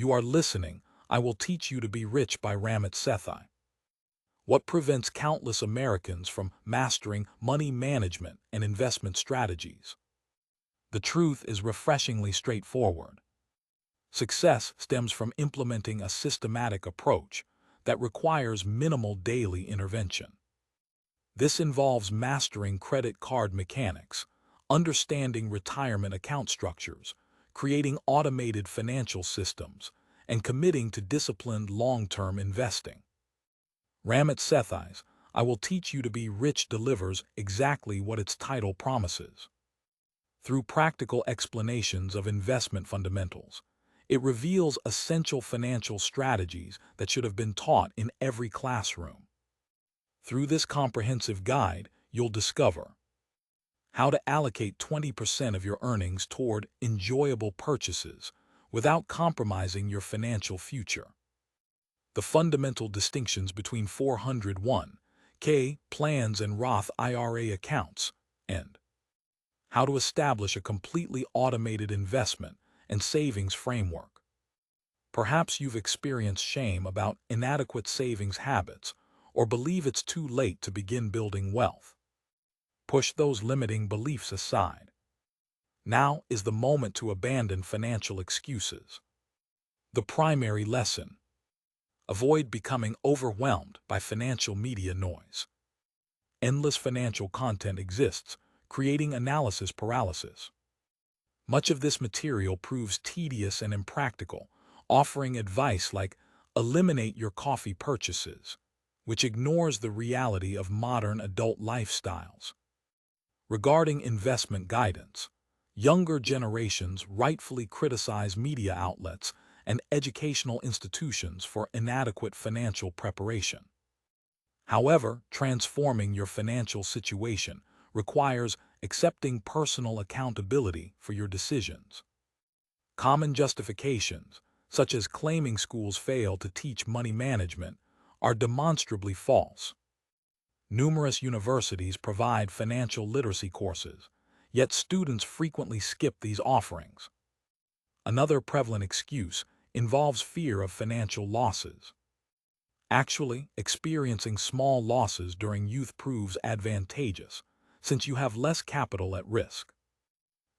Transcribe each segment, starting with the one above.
You are listening. I Will Teach You to Be Rich by Ramit Sethi. What prevents countless Americans from mastering money management and investment strategies? The truth is refreshingly straightforward. Success stems from implementing a systematic approach that requires minimal daily intervention. This involves mastering credit card mechanics, understanding retirement account structures, creating automated financial systems, and committing to disciplined long-term investing. Ramit Sethi's I Will Teach You to Be Rich delivers exactly what its title promises. Through practical explanations of investment fundamentals, it reveals essential financial strategies that should have been taught in every classroom. Through this comprehensive guide, you'll discover how to allocate 20% of your earnings toward enjoyable purchases without compromising your financial future. The fundamental distinctions between 401(k) plans and Roth IRA accounts, and how to establish a completely automated investment and savings framework. Perhaps you've experienced shame about inadequate savings habits or believe it's too late to begin building wealth. Push those limiting beliefs aside. Now is the moment to abandon financial excuses. The primary lesson: avoid becoming overwhelmed by financial media noise. Endless financial content exists, creating analysis paralysis. Much of this material proves tedious and impractical, offering advice like eliminate your coffee purchases, which ignores the reality of modern adult lifestyles. Regarding investment guidance, younger generations rightfully criticize media outlets and educational institutions for inadequate financial preparation. However, transforming your financial situation requires accepting personal accountability for your decisions. Common justifications, such as claiming schools fail to teach money management, are demonstrably false. Numerous universities provide financial literacy courses, yet students frequently skip these offerings. Another prevalent excuse involves fear of financial losses. Actually, experiencing small losses during youth proves advantageous, since you have less capital at risk.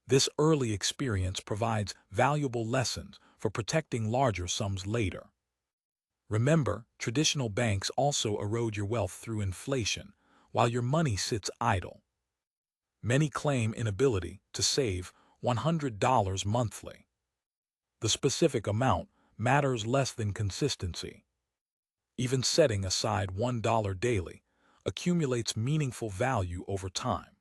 This early experience provides valuable lessons for protecting larger sums later. Remember, traditional banks also erode your wealth through inflation, while your money sits idle. Many claim inability to save $100 monthly. The specific amount matters less than consistency. Even setting aside $1 daily accumulates meaningful value over time.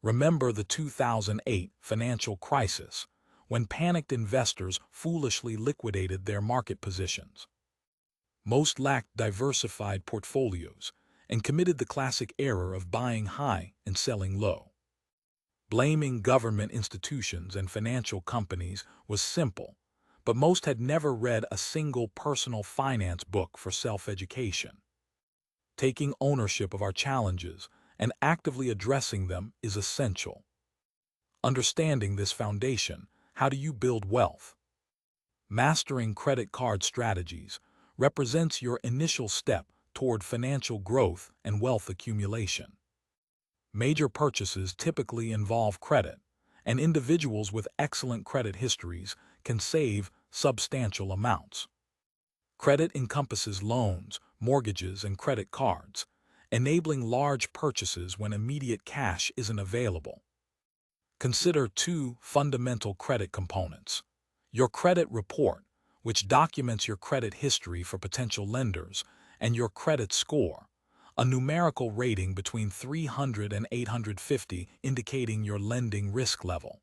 Remember the 2008 financial crisis, when panicked investors foolishly liquidated their market positions. Most lacked diversified portfolios and committed the classic error of buying high and selling low. Blaming government institutions and financial companies was simple, but most had never read a single personal finance book for self-education. Taking ownership of our challenges and actively addressing them is essential. Understanding this foundation, how do you build wealth? Mastering credit card strategies represents your initial step toward financial growth and wealth accumulation. Major purchases typically involve credit, and individuals with excellent credit histories can save substantial amounts. Credit encompasses loans, mortgages, and credit cards, enabling large purchases when immediate cash isn't available. Consider two fundamental credit components: your credit report, which documents your credit history for potential lenders, and your credit score, a numerical rating between 300 and 850 indicating your lending risk level.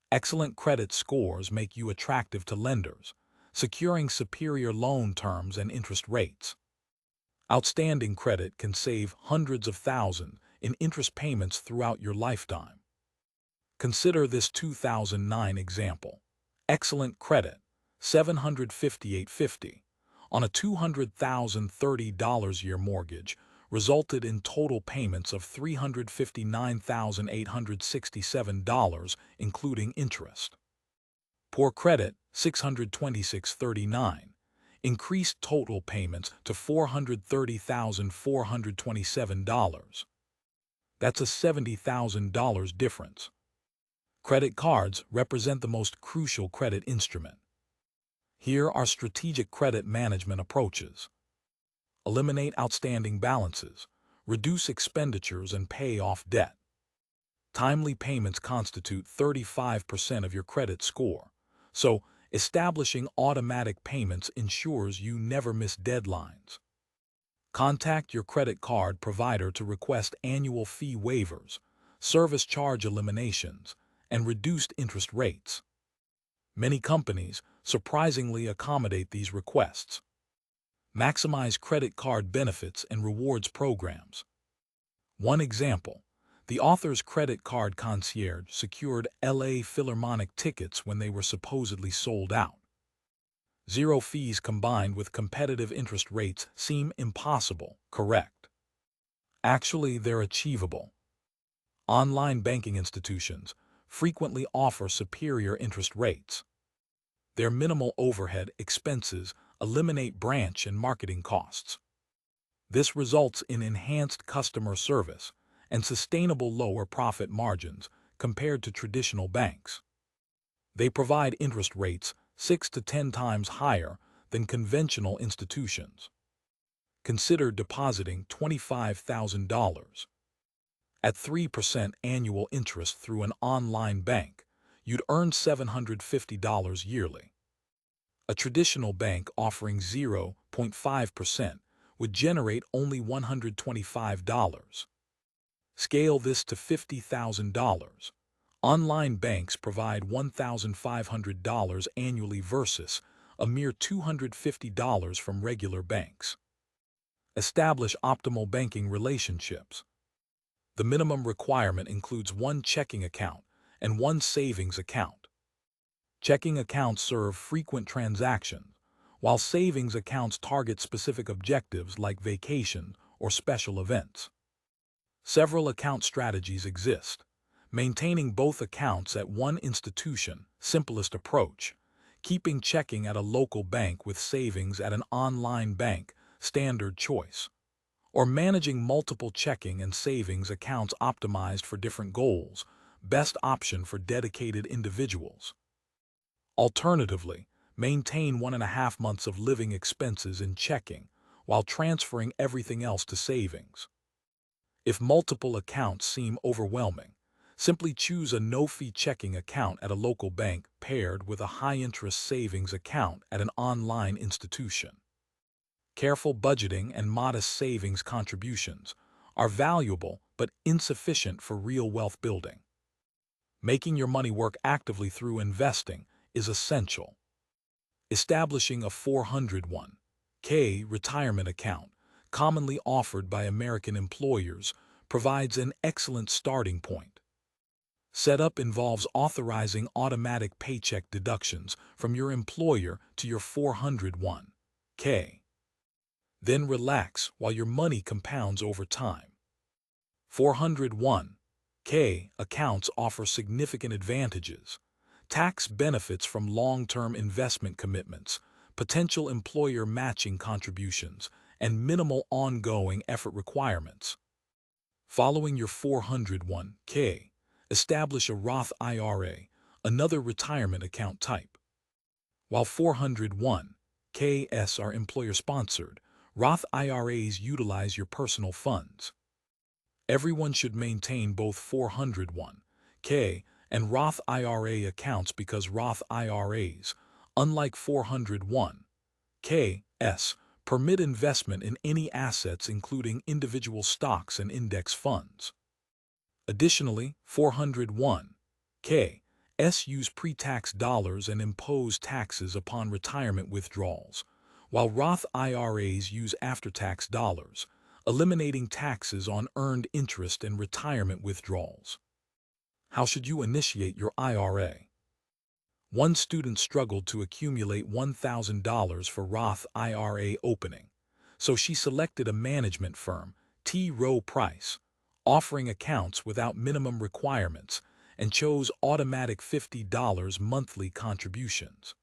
Excellent credit scores make you attractive to lenders, securing superior loan terms and interest rates. Outstanding credit can save hundreds of thousands in interest payments throughout your lifetime. Consider this 2009 example. Excellent credit, $758.50, on a $200,030 year mortgage resulted in total payments of $359,867, including interest. Poor credit, $626.39. Increased total payments to $430,427. That's a $70,000 difference. Credit cards represent the most crucial credit instrument. Here are strategic credit management approaches. Eliminate outstanding balances, reduce expenditures, and pay off debt. Timely payments constitute 35% of your credit score, so establishing automatic payments ensures you never miss deadlines. Contact your credit card provider to request annual fee waivers, service charge eliminations, and reduced interest rates. Many companies surprisingly accommodate these requests. Maximize credit card benefits and rewards programs. One example, the author's credit card concierge secured LA Philharmonic tickets when they were supposedly sold out. Zero fees combined with competitive interest rates seem impossible, correct? Actually, they're achievable. Online banking institutions frequently offer superior interest rates. Their minimal overhead expenses eliminate branch and marketing costs. This results in enhanced customer service and sustainable lower profit margins compared to traditional banks. They provide interest rates 6 to 10 times higher than conventional institutions. Consider depositing $25,000. At 3% annual interest through an online bank, you'd earn $750 yearly. A traditional bank offering 0.5% would generate only $125. Scale this to $50,000. Online banks provide $1,500 annually versus a mere $250 from regular banks. Establish optimal banking relationships. The minimum requirement includes one checking account and one savings account. Checking accounts serve frequent transactions, while savings accounts target specific objectives like vacation or special events. Several account strategies exist. Maintaining both accounts at one institution, simplest approach. Keeping checking at a local bank with savings at an online bank, standard choice. Or managing multiple checking and savings accounts optimized for different goals, best option for dedicated individuals. Alternatively, maintain 1.5 months of living expenses in checking while transferring everything else to savings. If multiple accounts seem overwhelming, simply choose a no-fee checking account at a local bank paired with a high-interest savings account at an online institution. Careful budgeting and modest savings contributions are valuable but insufficient for real wealth building. Making your money work actively through investing is essential. Establishing a 401(k) retirement account, commonly offered by American employers, provides an excellent starting point. Setup involves authorizing automatic paycheck deductions from your employer to your 401(k). Then relax while your money compounds over time. 401(k) accounts offer significant advantages: tax benefits from long-term investment commitments, potential employer matching contributions, and minimal ongoing effort requirements. Following your 401(k), establish a Roth IRA, another retirement account type. While 401(k)s are employer-sponsored, Roth IRAs utilize your personal funds. Everyone should maintain both 401(k) and Roth IRA accounts because Roth IRAs, unlike 401(k)s, permit investment in any assets including individual stocks and index funds. Additionally, 401(k)s use pre-tax dollars and impose taxes upon retirement withdrawals, while Roth IRAs use after-tax dollars, eliminating taxes on earned interest and retirement withdrawals. How should you initiate your IRA? One student struggled to accumulate $1,000 for Roth IRA opening, so she selected a management firm, T. Rowe Price, offering accounts without minimum requirements and chose automatic $50 monthly contributions.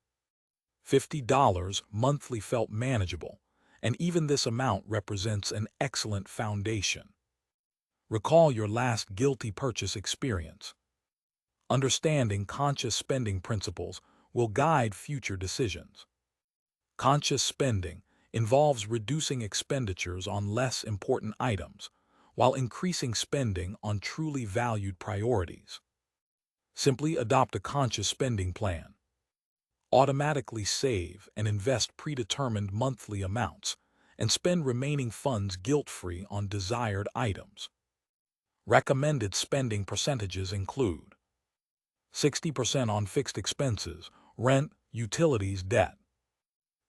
$50 monthly felt manageable, and even this amount represents an excellent foundation. Recall your last guilty purchase experience. Understanding conscious spending principles will guide future decisions. Conscious spending involves reducing expenditures on less important items while increasing spending on truly valued priorities. Simply adopt a conscious spending plan. Automatically save and invest predetermined monthly amounts and spend remaining funds guilt-free on desired items. Recommended spending percentages include 60% on fixed expenses, rent, utilities, debt.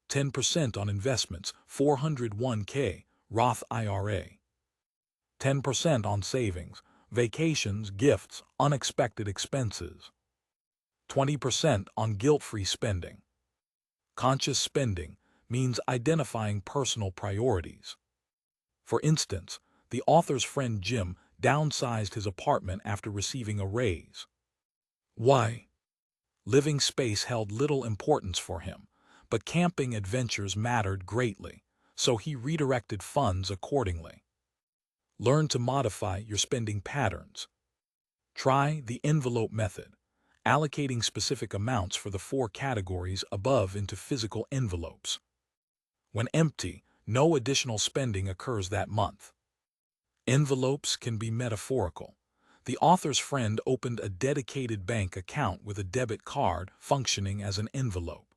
10% on investments, 401k, Roth IRA. 10% on savings, vacations, gifts, unexpected expenses. 20% on guilt-free spending. Conscious spending means identifying personal priorities. For instance, the author's friend Jim downsized his apartment after receiving a raise. Why? Living space held little importance for him, but camping adventures mattered greatly, so he redirected funds accordingly. Learn to modify your spending patterns. Try the envelope method, allocating specific amounts for the 4 categories above into physical envelopes. When empty, no additional spending occurs that month. Envelopes can be metaphorical. The author's friend opened a dedicated bank account with a debit card functioning as an envelope.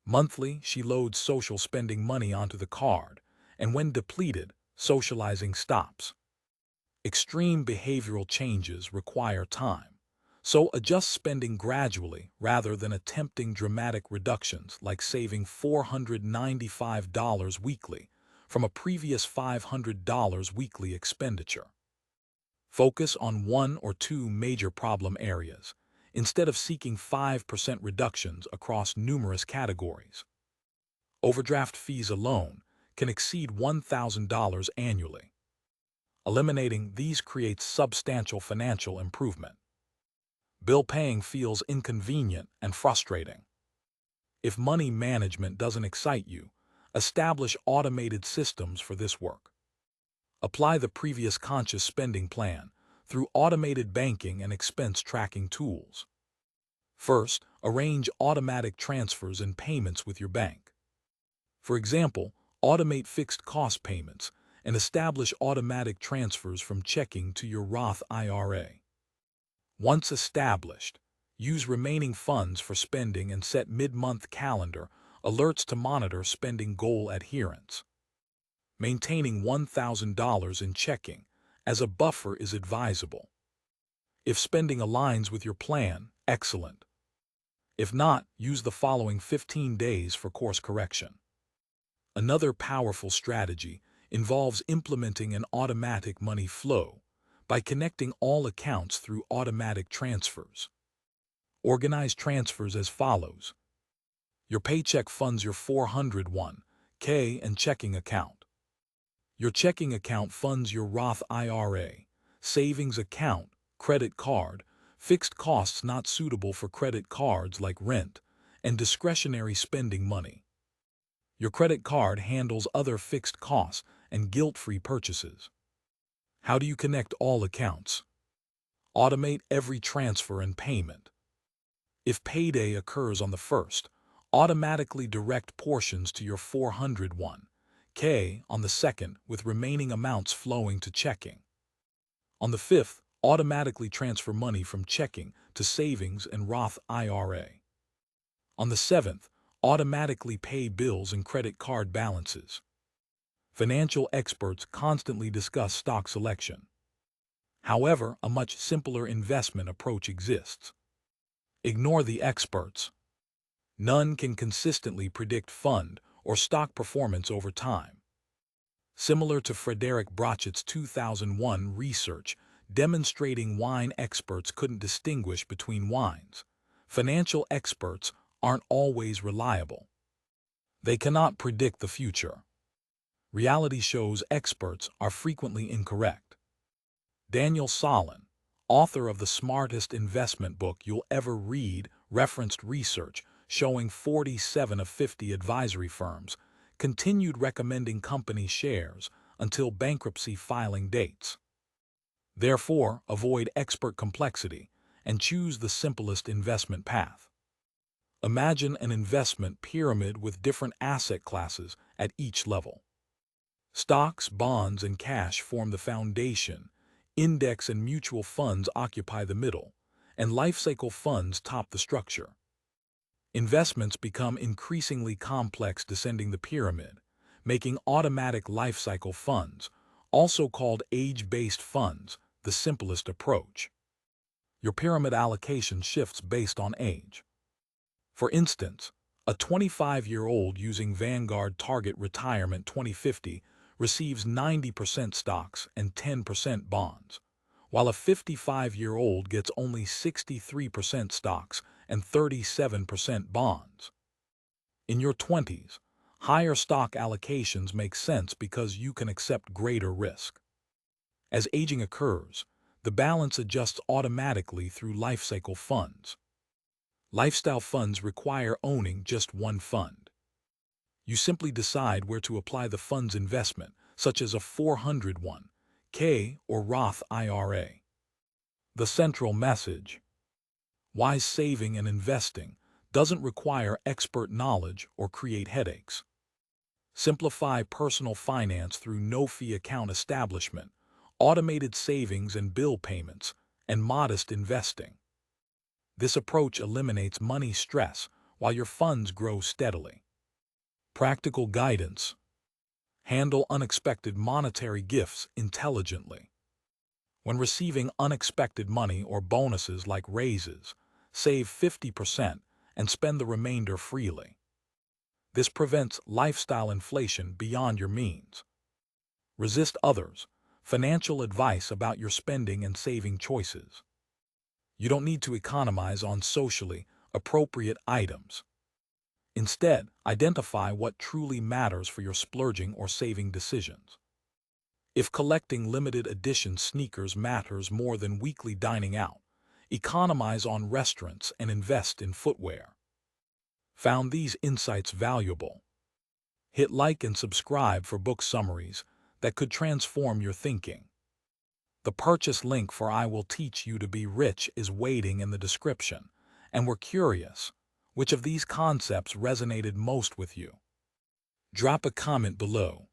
Monthly, she loads social spending money onto the card, and when depleted, socializing stops. Extreme behavioral changes require time, so adjust spending gradually rather than attempting dramatic reductions like saving $495 weekly from a previous $500 weekly expenditure. Focus on 1 or 2 major problem areas, instead of seeking 5% reductions across numerous categories. Overdraft fees alone can exceed $1,000 annually. Eliminating these creates substantial financial improvement. Bill paying feels inconvenient and frustrating. If money management doesn't excite you, establish automated systems for this work. Apply the previous conscious spending plan through automated banking and expense tracking tools. First, arrange automatic transfers and payments with your bank. For example, automate fixed cost payments and establish automatic transfers from checking to your Roth IRA. Once established, use remaining funds for spending and set mid-month calendar alerts to monitor spending goal adherence. Maintaining $1,000 in checking as a buffer is advisable. If spending aligns with your plan, excellent. If not, use the following 15 days for course correction. Another powerful strategy involves implementing an automatic money flow by connecting all accounts through automatic transfers. Organize transfers as follows. Your paycheck funds your 401k and checking account. Your checking account funds your Roth IRA, savings account, credit card, fixed costs not suitable for credit cards like rent, and discretionary spending money. Your credit card handles other fixed costs and guilt-free purchases. How do you connect all accounts? Automate every transfer and payment. If payday occurs on the 1st, automatically direct portions to your 401k on the 2nd with remaining amounts flowing to checking. On the 5th, automatically transfer money from checking to savings and Roth IRA. On the 7th, automatically pay bills and credit card balances. Financial experts constantly discuss stock selection. However, a much simpler investment approach exists. Ignore the experts. None can consistently predict fund or stock performance over time. Similar to Frederick Brochett's 2001 research demonstrating wine experts couldn't distinguish between wines, financial experts aren't always reliable. They cannot predict the future. Reality shows experts are frequently incorrect. Daniel Solon, author of the smartest investment book you'll ever read, referenced research showing 47 of 50 advisory firms continued recommending company shares until bankruptcy filing dates. Therefore, avoid expert complexity and choose the simplest investment path. Imagine an investment pyramid with different asset classes at each level. Stocks, bonds, and cash form the foundation, index and mutual funds occupy the middle, and life cycle funds top the structure. Investments become increasingly complex descending the pyramid, making automatic life cycle funds, also called age-based funds, the simplest approach. Your pyramid allocation shifts based on age. For instance, a 25-year-old using Vanguard Target Retirement 2050 receives 90% stocks and 10% bonds, while a 55-year-old gets only 63% stocks and 37% bonds. In your 20s, higher stock allocations make sense because you can accept greater risk. As aging occurs, the balance adjusts automatically through life cycle funds. Lifestyle funds require owning just one fund. You simply decide where to apply the fund's investment, such as a 401(k) or Roth IRA. The central message: wise saving and investing doesn't require expert knowledge or create headaches. Simplify personal finance through no-fee account establishment, automated savings and bill payments, and modest investing. This approach eliminates money stress while your funds grow steadily. Practical guidance: handle unexpected monetary gifts intelligently. When receiving unexpected money or bonuses like raises, save 50% and spend the remainder freely. This prevents lifestyle inflation beyond your means. Resist others' financial advice about your spending and saving choices. You don't need to economize on socially appropriate items. Instead, identify what truly matters for your splurging or saving decisions. If collecting limited edition sneakers matters more than weekly dining out, economize on restaurants and invest in footwear. Found these insights valuable? Hit like and subscribe for book summaries that could transform your thinking. The purchase link for I Will Teach You to Be Rich is waiting in the description, and we're curious, which of these concepts resonated most with you? Drop a comment below